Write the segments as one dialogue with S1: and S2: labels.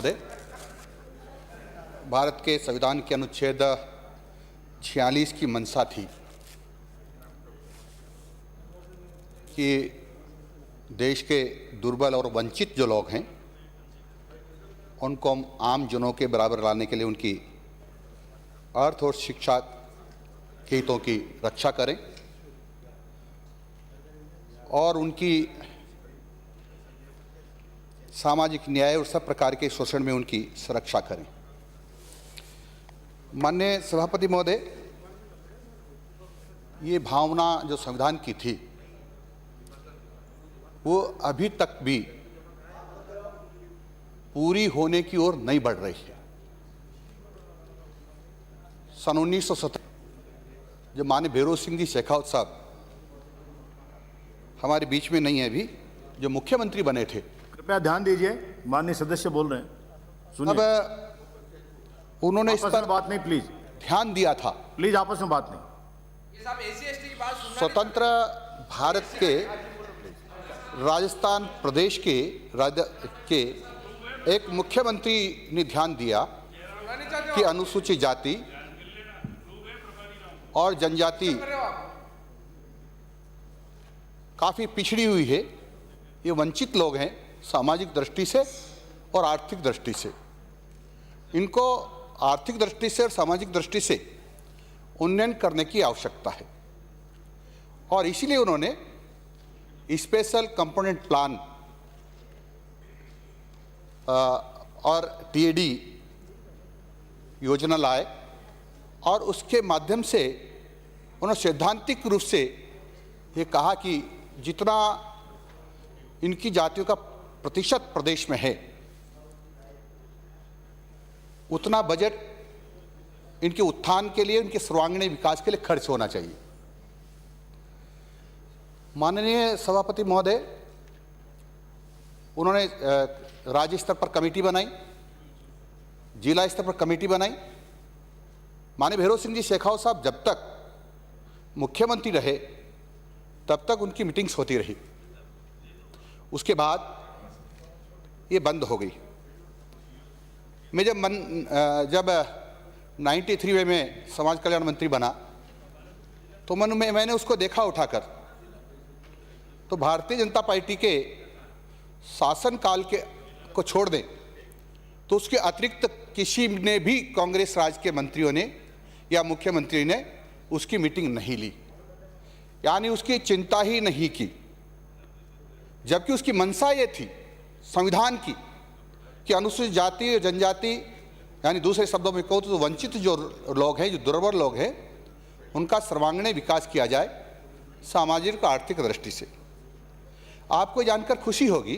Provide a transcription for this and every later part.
S1: महोदय, भारत के संविधान के अनुच्छेद 46 की मंशा थी कि देश के दुर्बल और वंचित जो लोग हैं उनको हम आम जनों के बराबर लाने के लिए उनकी अर्थ और शिक्षा के हितों की रक्षा करें और उनकी सामाजिक न्याय और सब प्रकार के शोषण में उनकी सुरक्षा करें। माननीय सभापति महोदय, ये भावना जो संविधान की थी वो अभी तक भी पूरी होने की ओर नहीं बढ़ रही है। सन 1970 जब माननीय भैरों सिंह जी शेखावत साहब हमारे बीच में नहीं है, अभी जो मुख्यमंत्री बने थे,
S2: कृपया ध्यान दीजिए, माननीय सदस्य बोल रहे हैं, सुनिए।
S1: अब उन्होंने इस पर
S2: बात नहीं, प्लीज
S1: ध्यान दिया था।
S2: प्लीज आपस में बात नहीं।
S1: स्वतंत्र भारत के राजस्थान प्रदेश के एक मुख्यमंत्री ने ध्यान दिया कि अनुसूचित जाति और जनजाति काफ़ी पिछड़ी हुई है, ये वंचित लोग हैं सामाजिक दृष्टि से और आर्थिक दृष्टि से। इनको आर्थिक दृष्टि से और सामाजिक दृष्टि से उन्नयन करने की आवश्यकता है और इसीलिए उन्होंने स्पेशल कंपोनेंट प्लान और टीएडी योजना लाए और उसके माध्यम से उन्होंने सैद्धांतिक रूप से ये कहा कि जितना इनकी जातियों का प्रतिशत प्रदेश में है उतना बजट इनके उत्थान के लिए, इनके सर्वांगीण विकास के लिए खर्च होना चाहिए। माननीय सभापति महोदय, उन्होंने राज्य स्तर पर कमेटी बनाई, जिला स्तर पर कमेटी बनाई। माननीय भैरों सिंह जी शेखावत साहब जब तक मुख्यमंत्री रहे तब तक उनकी मीटिंग्स होती रही, उसके बाद ये बंद हो गई। मैं जब 93 में मैं समाज कल्याण मंत्री बना तो मैंने उसको देखा उठाकर, तो भारतीय जनता पार्टी के शासनकाल को छोड़ दें तो उसके अतिरिक्त किसी ने भी कांग्रेस राज के मंत्रियों ने या मुख्यमंत्री ने उसकी मीटिंग नहीं ली, यानी उसकी चिंता ही नहीं की। जबकि उसकी मंशा ये थी संविधान की कि अनुसूचित जाति और जनजाति, यानी दूसरे शब्दों में कहूँ तो वंचित जो लोग हैं, जो दुर्बल लोग हैं, उनका सर्वांगीण विकास किया जाए सामाजिक और आर्थिक दृष्टि से। आपको जानकर खुशी होगी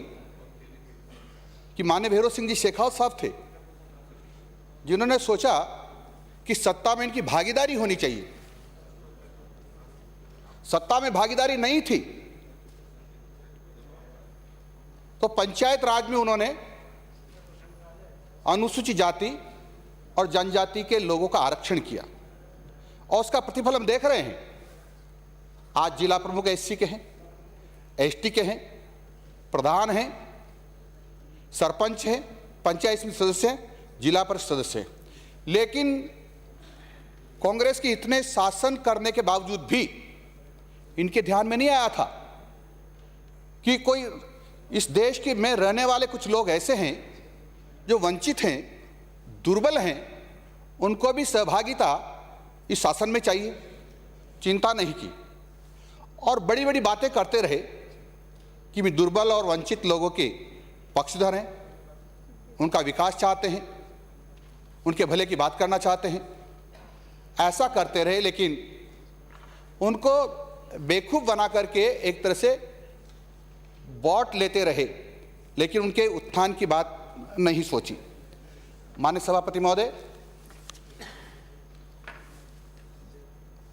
S1: कि माननीय भैरों सिंह जी शेखावत साहब थे जिन्होंने सोचा कि सत्ता में इनकी भागीदारी होनी चाहिए। सत्ता में भागीदारी नहीं थी तो पंचायत राज में उन्होंने अनुसूचित जाति और जनजाति के लोगों का आरक्षण किया और उसका प्रतिफल हम देख रहे हैं। आज जिला प्रमुख एससी के हैं, एसटी के हैं, प्रधान हैं, सरपंच हैं, पंचायत समिति सदस्य हैं, जिला परिषद सदस्य हैं। लेकिन कांग्रेस के इतने शासन करने के बावजूद भी इनके ध्यान में नहीं आया था कि कोई इस देश के में रहने वाले कुछ लोग ऐसे हैं जो वंचित हैं, दुर्बल हैं, उनको भी सहभागिता इस शासन में चाहिए। चिंता नहीं की और बड़ी बड़ी बातें करते रहे कि वे दुर्बल और वंचित लोगों के पक्षधर हैं, उनका विकास चाहते हैं, उनके भले की बात करना चाहते हैं। ऐसा करते रहे लेकिन उनको बेवकूफ़ बना करके एक तरह से वोट लेते रहे, लेकिन उनके उत्थान की बात नहीं सोची। माननीय सभापति महोदय,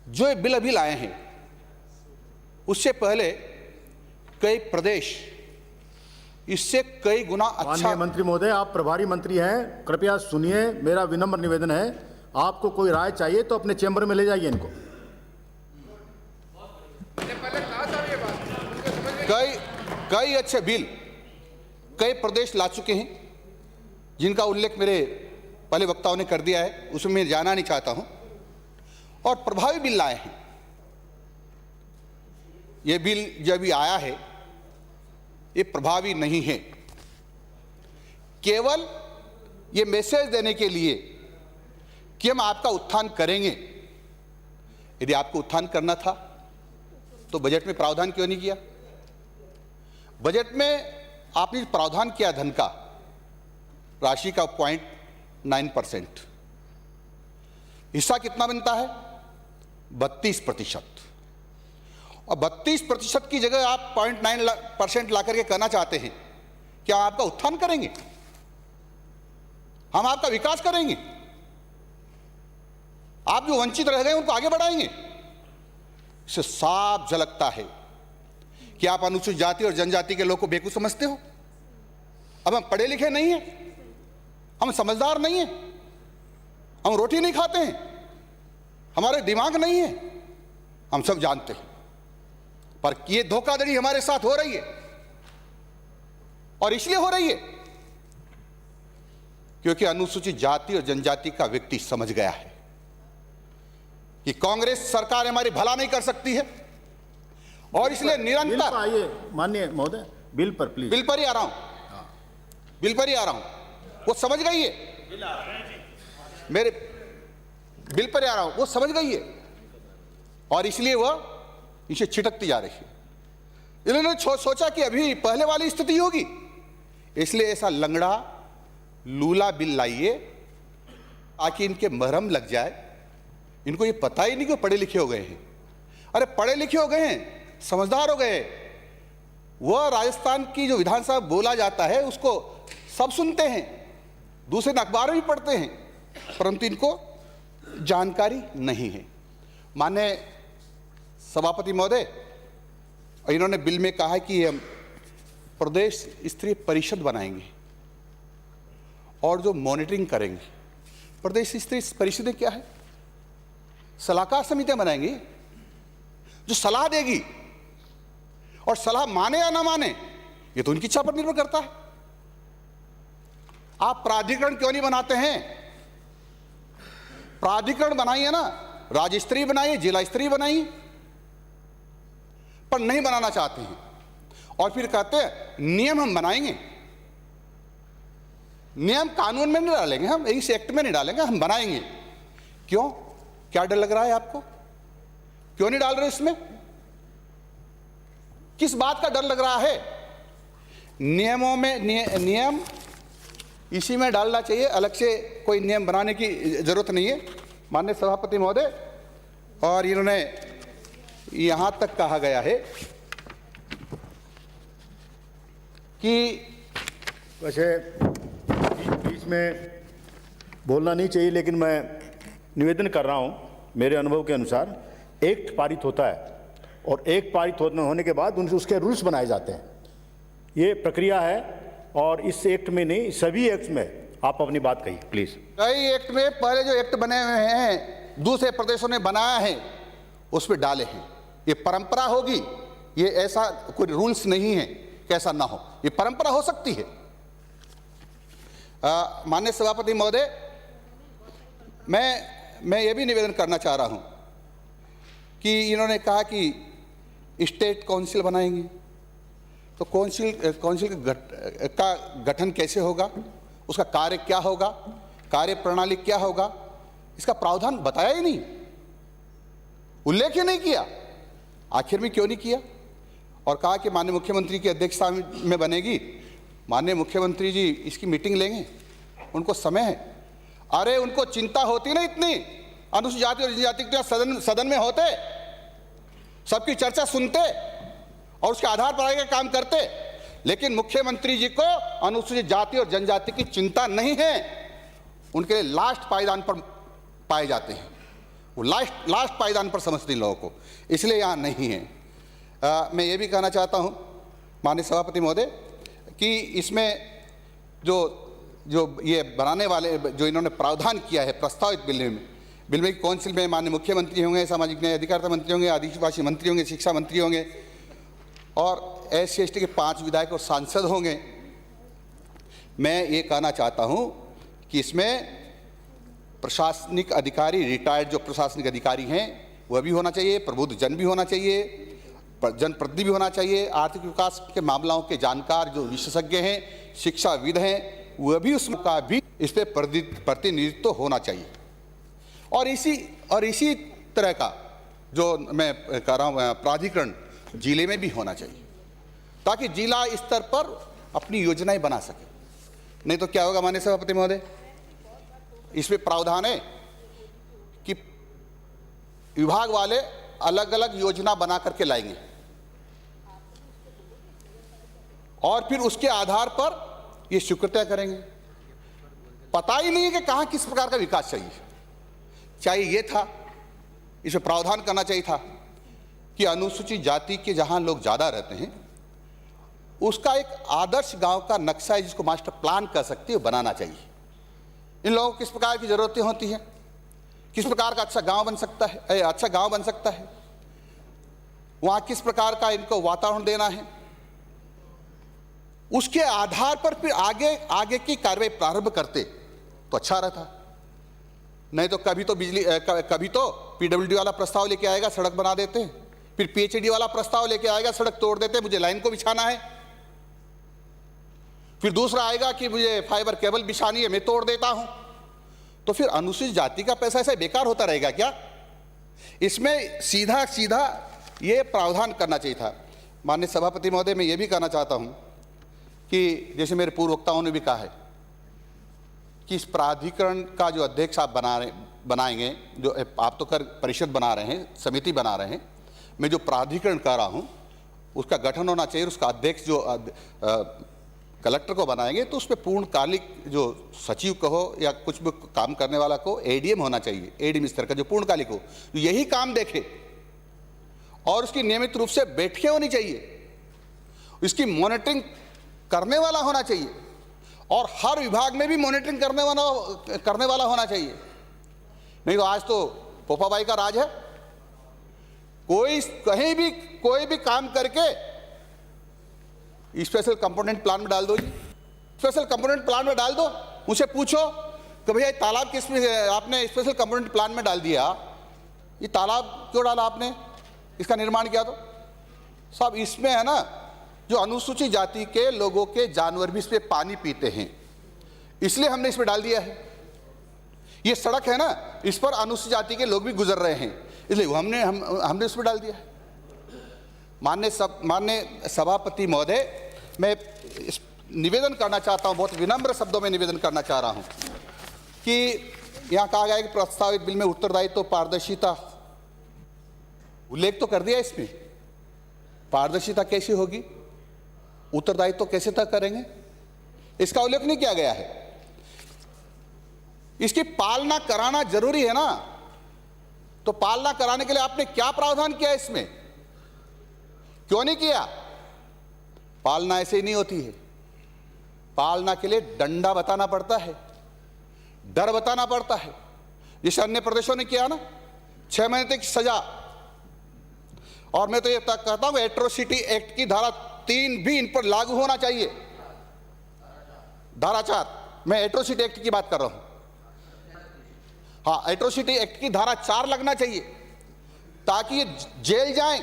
S1: जो बिल अभी लाए हैं उससे पहले कई प्रदेश इससे कई गुना अच्छा।
S2: माननीय मंत्री महोदय, आप प्रभारी मंत्री हैं, कृपया सुनिए, मेरा विनम्र निवेदन है, आपको कोई राय चाहिए तो अपने चैम्बर में ले जाइए इनको।
S1: कई अच्छे बिल कई प्रदेश ला चुके हैं जिनका उल्लेख मेरे पहले वक्ताओं ने कर दिया है, उसमें मैं जाना नहीं चाहता हूं, और प्रभावी बिल लाए हैं। ये बिल जो अभी आया है ये प्रभावी नहीं है, केवल ये मैसेज देने के लिए कि हम आपका उत्थान करेंगे। यदि आपको उत्थान करना था तो बजट में प्रावधान क्यों नहीं किया? बजट में आपने प्रावधान किया धन का, राशि का 0.9%, हिस्सा कितना बनता है? 32%। और 32% की जगह आप 0.9% ला करके कहना चाहते हैं क्या आपका उत्थान करेंगे, हम आपका विकास करेंगे, आप जो वंचित रह गए उनको आगे बढ़ाएंगे? इससे साफ झलकता है कि आप अनुसूचित जाति और जनजाति के लोग को बेवकूफ समझते हो। अब हम पढ़े लिखे नहीं हैं, हम समझदार नहीं हैं, हम रोटी नहीं खाते हैं, हमारे दिमाग नहीं है, हम सब जानते हैं, पर ये धोखाधड़ी हमारे साथ हो रही है। और इसलिए हो रही है क्योंकि अनुसूचित जाति और जनजाति का व्यक्ति समझ गया है कि कांग्रेस सरकार हमारी भला नहीं कर सकती है, और इसलिए निरंतर
S2: आइए माननीय महोदय, बिल पर प्लीज।
S1: बिल पर ही आ रहा हूं, बिल पर ही आ रहा हूं। वो समझ गई है, मेरे बिल पर ही आ रहा हूं, वो समझ गई है, और इसलिए वह इसे छिटकती जा रही है। इन्होंने सोचा कि अभी पहले वाली स्थिति होगी, इसलिए ऐसा लंगड़ा लूला बिल लाइए ताकि इनके मरहम लग जाए। इनको ये पता ही नहीं कि पढ़े लिखे हो गए हैं। अरे पढ़े लिखे हो गए हैं, समझदार हो गए। वह राजस्थान की जो विधानसभा बोला जाता है उसको सब सुनते हैं, दूसरे अखबार भी पढ़ते हैं, परंतु इनको जानकारी नहीं है। माननीय सभापति महोदय, इन्होंने बिल में कहा है कि हम प्रदेश स्तरीय परिषद बनाएंगे और जो मॉनिटरिंग करेंगे। प्रदेश स्तरीय परिषदें क्या है? सलाहकार समितियां बनाएंगी जो सलाह देगी, और सलाह माने या ना माने ये तो उनकी इच्छा पर निर्भर करता है। आप प्राधिकरण क्यों नहीं बनाते हैं? प्राधिकरण बनाइए ना, राज्य स्तरीय बनाइए, जिला स्तरीय बनाइए, पर नहीं बनाना चाहते हैं। और फिर कहते हैं नियम हम बनाएंगे। नियम कानून में नहीं डालेंगे, हम इस एक्ट में नहीं डालेंगे, हम बनाएंगे। क्यों? क्या डर लग रहा है आपको? क्यों नहीं डाल रहे इसमें? किस बात का डर लग रहा है? नियमों में नियम इसी में डालना चाहिए, अलग से कोई नियम बनाने की जरूरत नहीं है। माननीय सभापति महोदय, और इन्होंने यहां तक कहा गया है कि
S2: वैसे बीच में बोलना नहीं चाहिए, लेकिन मैं निवेदन कर रहा हूं, मेरे अनुभव के अनुसार एक्ट पारित होता है और एक्ट पारित होने के बाद उसके रूल्स बनाए जाते हैं। ये प्रक्रिया है, और इस एक्ट में नहीं, सभी एक्ट में आप अपनी बात कहिए प्लीज।
S1: कई एक्ट में पहले जो एक्ट बने हुए हैं दूसरे प्रदेशों ने बनाया है उसमें डाले हैं। ये परंपरा होगी, ये ऐसा कोई रूल्स नहीं है कि ऐसा ना हो, ये परंपरा हो सकती है। माननीय सभापति महोदय, मैं ये भी निवेदन करना चाह रहा हूं कि इन्होंने कहा कि स्टेट काउंसिल बनाएंगे, तो काउंसिल का गठन कैसे होगा, उसका कार्य क्या होगा, कार्य प्रणाली क्या होगा, इसका प्रावधान बताया ही नहीं, उल्लेख ही नहीं किया। आखिर में क्यों नहीं किया? और कहा कि माननीय मुख्यमंत्री की अध्यक्षता में बनेगी। माननीय मुख्यमंत्री जी इसकी मीटिंग लेंगे, उनको समय है। अरे उनको चिंता होती ना इतनी, अनुसूचित जाति और जनजाति के सदन में होते, सबकी चर्चा सुनते और उसके आधार पर आगे काम करते। लेकिन मुख्यमंत्री जी को अनुसूचित जाति और जनजाति की चिंता नहीं है, उनके लिए लास्ट पायदान पर पाए जाते हैं, वो लास्ट पायदान पर समझते हैं लोगों को, इसलिए यहाँ नहीं है। मैं ये भी कहना चाहता हूँ माननीय सभापति महोदय कि इसमें जो ये बनाने वाले जो इन्होंने प्रावधान किया है प्रस्तावित बिल में काउंसिल में माननीय मुख्यमंत्री होंगे, सामाजिक न्याय अधिकारिता मंत्री होंगे, आदिवासी मंत्री होंगे, शिक्षा मंत्री होंगे, और SC/ST के 5 विधायक और सांसद होंगे। मैं ये कहना चाहता हूँ कि इसमें प्रशासनिक अधिकारी, रिटायर्ड जो प्रशासनिक अधिकारी हैं वह भी होना चाहिए, प्रबुद्ध जन भी होना चाहिए, जनप्रतिनिधि भी होना चाहिए, आर्थिक विकास के मामलों के जानकार जो विशेषज्ञ हैं, शिक्षाविद हैं, वह भी उसका भी इस पर प्रतिनिधित्व होना चाहिए। और इसी तरह का जो मैं कह रहा हूँ प्राधिकरण जिले में भी होना चाहिए, ताकि जिला स्तर पर अपनी योजनाएं बना सके। नहीं तो क्या होगा माननीय सभापति महोदय, इसमें प्रावधान है कि विभाग वाले अलग अलग योजना बना करके लाएंगे और फिर उसके आधार पर ये स्वीकृतियां करेंगे। पता ही नहीं है कि कहां किस प्रकार का विकास चाहिए ये था, इसमें प्रावधान करना चाहिए था कि अनुसूचित जाति के जहां लोग ज्यादा रहते हैं उसका एक आदर्श गांव का नक्शा है जिसको मास्टर प्लान कर सकते हैं, बनाना चाहिए। इन लोगों को किस प्रकार की जरूरतें होती हैं, किस प्रकार का अच्छा गांव बन सकता है, वहां किस प्रकार का इनको वातावरण देना है, उसके आधार पर फिर आगे की कार्रवाई प्रारंभ करते तो अच्छा रहता। नहीं तो कभी तो पीडब्ल्यूडी वाला प्रस्ताव लेके आएगा, सड़क बना देते हैं, फिर पीएचडी वाला प्रस्ताव लेके आएगा, सड़क तोड़ देते हैं, मुझे लाइन को बिछाना है, फिर दूसरा आएगा कि मुझे फाइबर केबल बिछानी है, मैं तोड़ देता हूं। तो फिर अनुसूचित जाति का पैसा ऐसे बेकार होता रहेगा क्या? इसमें सीधा ये प्रावधान करना चाहिए था। माननीय सभापति महोदय, मैं ये भी कहना चाहता हूं कि जैसे मेरे पूर्व वक्ताओं ने भी कहा है कि इस प्राधिकरण का जो अध्यक्ष आप बनाएंगे, जो आप तो कर परिषद बना रहे हैं, समिति बना रहे हैं, मैं जो प्राधिकरण कर रहा हूं उसका गठन होना चाहिए। उसका अध्यक्ष जो कलेक्टर को बनाएंगे तो उसमें पूर्णकालिक जो सचिव कहो या कुछ भी काम करने वाला को एडीएम होना चाहिए, एडीएम स्तर का जो पूर्णकालिक हो, यही काम देखे और उसकी नियमित रूप से बैठकें होनी चाहिए, इसकी मॉनिटरिंग करने वाला होना चाहिए और हर विभाग में भी मॉनिटरिंग करने वाला होना चाहिए। नहीं तो आज तो पोपाबाई का राज है, कहीं भी कोई भी काम करके स्पेशल कंपोनेंट प्लान में डाल दो जी, स्पेशल कंपोनेंट प्लान में डाल दो। मुझे पूछो कि भैया तालाब किस में आपने स्पेशल कंपोनेंट प्लान में डाल दिया, ये तालाब क्यों डाला आपने, इसका निर्माण किया तो साहब इसमें है ना, जो अनुसूचित जाति के लोगों के जानवर भी इस पे पानी पीते हैं, इसलिए हमने इसमें डाल दिया है। ये सड़क है ना, इस पर अनुसूचित जाति के लोग भी गुजर रहे हैं, इसलिए हमने इसमें डाल दिया है। माननीय सभापति महोदय, मैं निवेदन करना चाहता हूं, बहुत विनम्र शब्दों में निवेदन करना चाह रहा हूं कि यहां कहा गया है कि प्रस्तावित बिल में उत्तरदायित्व तो पारदर्शिता, उल्लेख तो कर दिया इसमें, पारदर्शिता कैसी होगी, उत्तरदायित्व तो कैसे तय करेंगे, इसका उल्लेख नहीं किया गया है। इसकी पालना कराना जरूरी है ना, तो पालना कराने के लिए आपने क्या प्रावधान किया इसमें, क्यों नहीं किया? पालना ऐसे ही नहीं होती है, पालना के लिए डंडा बताना पड़ता है, डर बताना पड़ता है, जैसे अन्य प्रदेशों ने किया ना, 6 महीने तक सजा। और मैं तो ये कहता हूं एट्रोसिटी एक्ट की धारा 3 भी इन पर लागू होना चाहिए, धारा 4, मैं एट्रोसिटी एक्ट की बात कर रहा हूं, हाँ एट्रोसिटी एक्ट की धारा 4 लगना चाहिए ताकि ये जेल जाएं।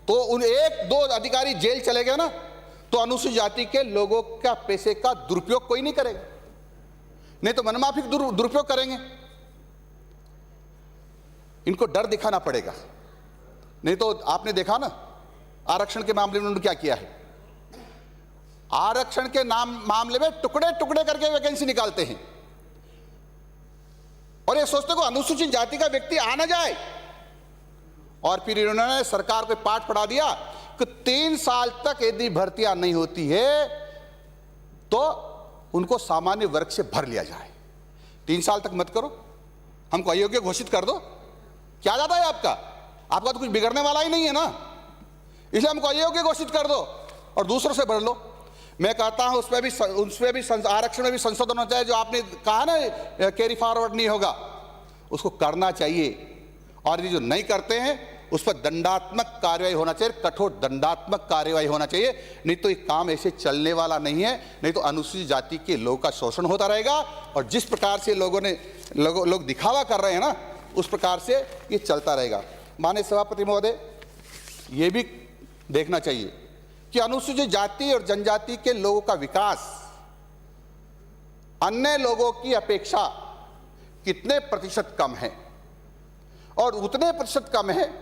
S1: तो उन 1-2 अधिकारी जेल चले गए ना तो अनुसूचित जाति के लोगों का पैसे का दुरुपयोग कोई नहीं करेगा, नहीं तो मनमाफिक दुरुपयोग करेंगे। इनको डर दिखाना पड़ेगा, नहीं तो आपने देखा ना आरक्षण के मामले में उन्होंने क्या किया है, आरक्षण के मामले में टुकड़े टुकड़े करके वैकेंसी निकालते हैं और ये सोचते को अनुसूचित जाति का व्यक्ति आ ना जाए। और फिर इन्होंने सरकार को पाठ पढ़ा दिया कि 3 साल तक यदि भर्तियां नहीं होती है तो उनको सामान्य वर्ग से भर लिया जाए। 3 साल तक मत करो, हमको अयोग्य घोषित कर दो, क्या जाता है आपका तो कुछ बिगड़ने वाला ही नहीं है ना, इसलिए हमको अयोग्य घोषित कर दो और दूसरों से भर लो। मैं कहता हूं उसमें भी आरक्षण में भी संशोधन होना चाहिए। जो आपने कहा ना कैरी फॉरवर्ड नहीं होगा, उसको करना चाहिए और ये जो नहीं करते हैं उस पर दंडात्मक कार्रवाई होना चाहिए, कठोर दंडात्मक कार्रवाई होना चाहिए। नहीं तो ये काम ऐसे चलने वाला नहीं है। नहीं तो अनुसूचित जाति के लोगों का शोषण होता रहेगा और जिस प्रकार से लोग दिखावा कर रहे हैं ना, उस प्रकार से ये चलता रहेगा। माननीय सभापति महोदय, ये भी देखना चाहिए कि अनुसूचित जाति और जनजाति के लोगों का विकास अन्य लोगों की अपेक्षा कितने प्रतिशत कम है, और उतने प्रतिशत कम है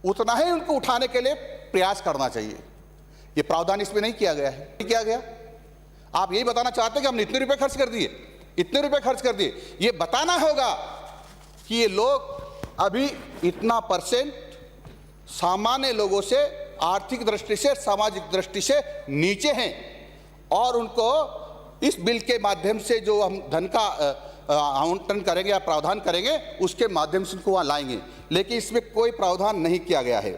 S1: उतना ही उनको उठाने के लिए प्रयास करना चाहिए। ये प्रावधान इसमें नहीं किया गया है। नहीं किया गया। आप यही बताना चाहते हैं कि हमने इतने रुपए खर्च कर दिए, इतने रुपए खर्च कर दिए। ये बताना होगा कि ये लोग अभी इतना परसेंट सामान्य लोगों से, आर्थिक दृष्टि से, सामाजिक दृष्टि से नीचे हैं, और उनको इस बिल के माध्यम से जो हम धन का आवंटन करेंगे या प्रावधान करेंगे, उसके माध्यम से उनको वहां लाएंगे। लेकिन इसमें कोई प्रावधान नहीं किया गया है।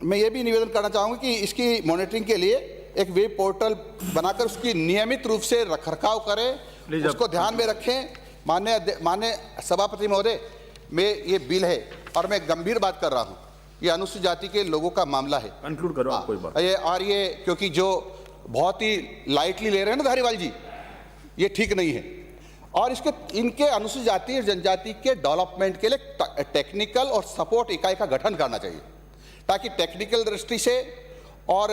S1: मैं ये भी निवेदन करना चाहूंगा कि इसकी मॉनिटरिंग के लिए एक वेब पोर्टल बनाकर उसकी नियमित रूप से रखरखाव करें, उसको ध्यान में रखें। माननीय सभापति महोदय, मैं ये बिल है और मैं गंभीर बात कर रहा हूँ, ये अनुसूचित जाति के लोगों का मामला है।
S2: कंक्लूड करो आप कोई बात।
S1: ये क्योंकि जो बहुत ही लाइटली ले रहे हैं ना धारीवाल जी, ये ठीक नहीं है। और इनके अनुसूचित जाति और जनजाति के डेवलपमेंट के लिए टेक्निकल और सपोर्ट इकाई का गठन करना चाहिए, ताकि टेक्निकल दृष्टि से और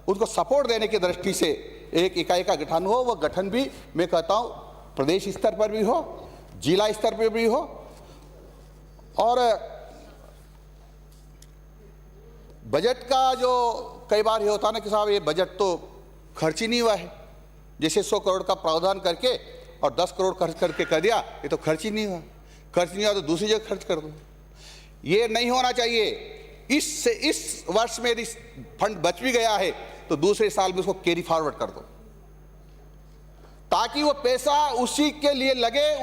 S1: उनको सपोर्ट देने की दृष्टि से एक इकाई का गठन हो। वह गठन भी मैं कहता हूँ प्रदेश स्तर पर भी हो, जिला स्तर पर भी हो। और बजट का जो कई बार ये होता है ना कि साहब ये बजट तो खर्च ही नहीं हुआ है, जैसे 100 करोड़ का प्रावधान करके और 10 करोड़ खर्च करके कर दिया, ये तो खर्च ही नहीं हुआ। खर्च नहीं हुआ तो दूसरी जगह खर्च कर दो। ये नहीं होना चाहिए। इस वर्ष में यदि फंड बच भी गया है तो दूसरे साल में उसको कैरी फॉरवर्ड कर दो, ताकि वो पैसा उसी के लिए लगे,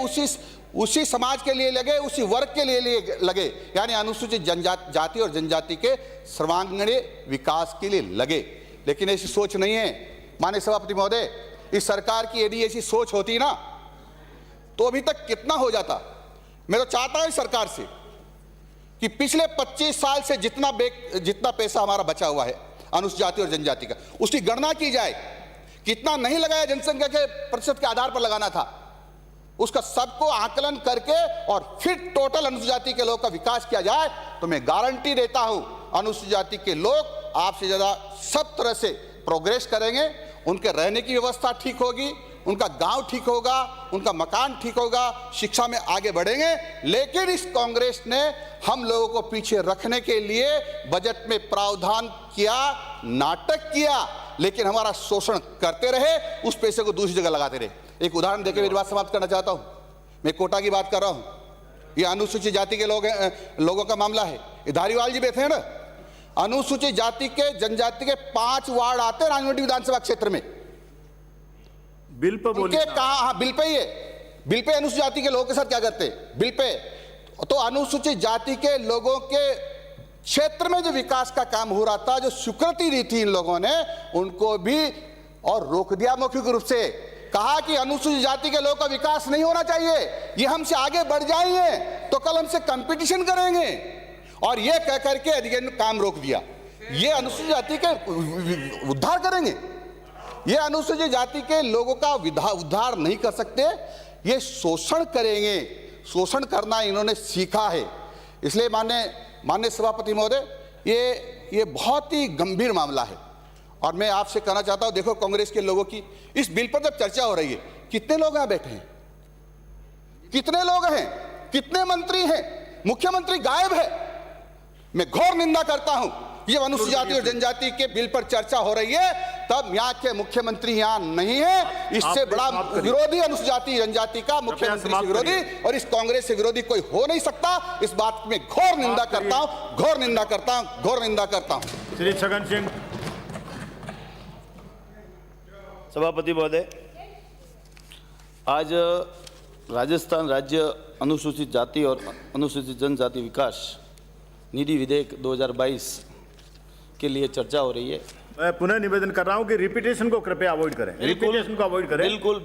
S1: उसी समाज के लिए लगे, उसी वर्ग के लिए लगे, यानी अनुसूचित जाति और जनजाति के सर्वांगीण विकास के लिए लगे। लेकिन ऐसी सोच नहीं है। माननीय सभापति महोदय, इस सरकार की यदि ऐसी सोच होती ना तो अभी तक कितना हो जाता। मैं तो चाहता हूं इस सरकार से कि पिछले 25 साल से जितना पैसा हमारा बचा हुआ है अनुसूचित जाति और जनजाति का, उसकी गणना की जाए। कितना नहीं लगाया, जनसंख्या के प्रतिशत के आधार पर लगाना था, उसका सबको आकलन करके और फिर टोटल अनुसूचित जाति के लोगों का विकास किया जाए, तो मैं गारंटी देता हूं अनुसूचित जाति के लोग आपसे ज्यादा सब तरह से प्रोग्रेस करेंगे। उनके रहने की व्यवस्था ठीक होगी, उनका गांव ठीक होगा, उनका मकान ठीक होगा, शिक्षा में आगे बढ़ेंगे। लेकिन इस कांग्रेस ने हम लोगों को पीछे रखने के लिए बजट में प्रावधान किया, नाटक किया, लेकिन हमारा शोषण करते रहे, उस पैसे को दूसरी जगह लगाते रहे। एक उदाहरण देकर मेरी बात समाप्त करना चाहता हूं। मैं कोटा की बात कर रहा हूं। ये अनुसूचित जाति के लोगों का मामला है। ये धारीवाल जी बैठे हैं ना, अनुसूचित जाति के जनजाति के 5 वार्ड आते हैं राजमंड्री विधानसभा क्षेत्र में।
S2: बिल पे बोलिए
S1: कहा, हाँ बिल पे ही है। बिल पे अनुसूचित जाति के लोगों के साथ क्या करते हैं बिल पे। तो अनुसूचित जाति के लोगों के क्षेत्र में जो विकास का काम हो रहा था, जो स्वीकृति दी थी इन लोगों ने, उनको भी और रोक दिया मौखिक रूप से। कहा कि अनुसूचित जाति के लोगों का विकास नहीं होना चाहिए, ये हमसे आगे बढ़ जाएंगे तो कल हमसे कंपटीशन करेंगे, और ये कह करके अधिकारी ने काम रोक दिया। ये अनुसूचित जाति के उद्धार करेंगे, ये अनुसूचित जाति के लोगों का उद्धार नहीं कर सकते, ये शोषण करेंगे। शोषण करना इन्होंने सीखा है। इसलिए माननीय सभापति महोदय, ये बहुत ही गंभीर मामला है। और मैं आपसे कहना चाहता हूं, देखो कांग्रेस के लोगों की इस बिल पर जब चर्चा हो रही है, कितने लोग यहां बैठे हैं, कितने लोग हैं, कितने मंत्री हैं, मुख्यमंत्री गायब है। मैं घोर निंदा करता हूं। जब अनुसूचित जाति और जनजाति के बिल पर चर्चा हो रही है, तब यहाँ के मुख्यमंत्री यहाँ नहीं है। इससे बड़ा विरोधी अनुसूचित जाति जनजाति का मुख्यमंत्री से विरोधी और इस कांग्रेस से विरोधी कोई हो नहीं सकता। इस बात में घोर निंदा करता हूं, घोर निंदा करता हूं, घोर निंदा करता हूं।
S2: श्री छगन सिंह।
S3: सभापति महोदय, आज राजस्थान राज्य अनुसूचित जाति और अनुसूचित जनजाति विकास निधि विधेयक 2022 के लिए चर्चा हो रही है।
S2: मैं पुनः निवेदन कर रहा हूं कि रिपीटेशन को कृपया अवॉइड करें। रिपीटेशन को अवॉइड करें।
S3: बिल्कुल।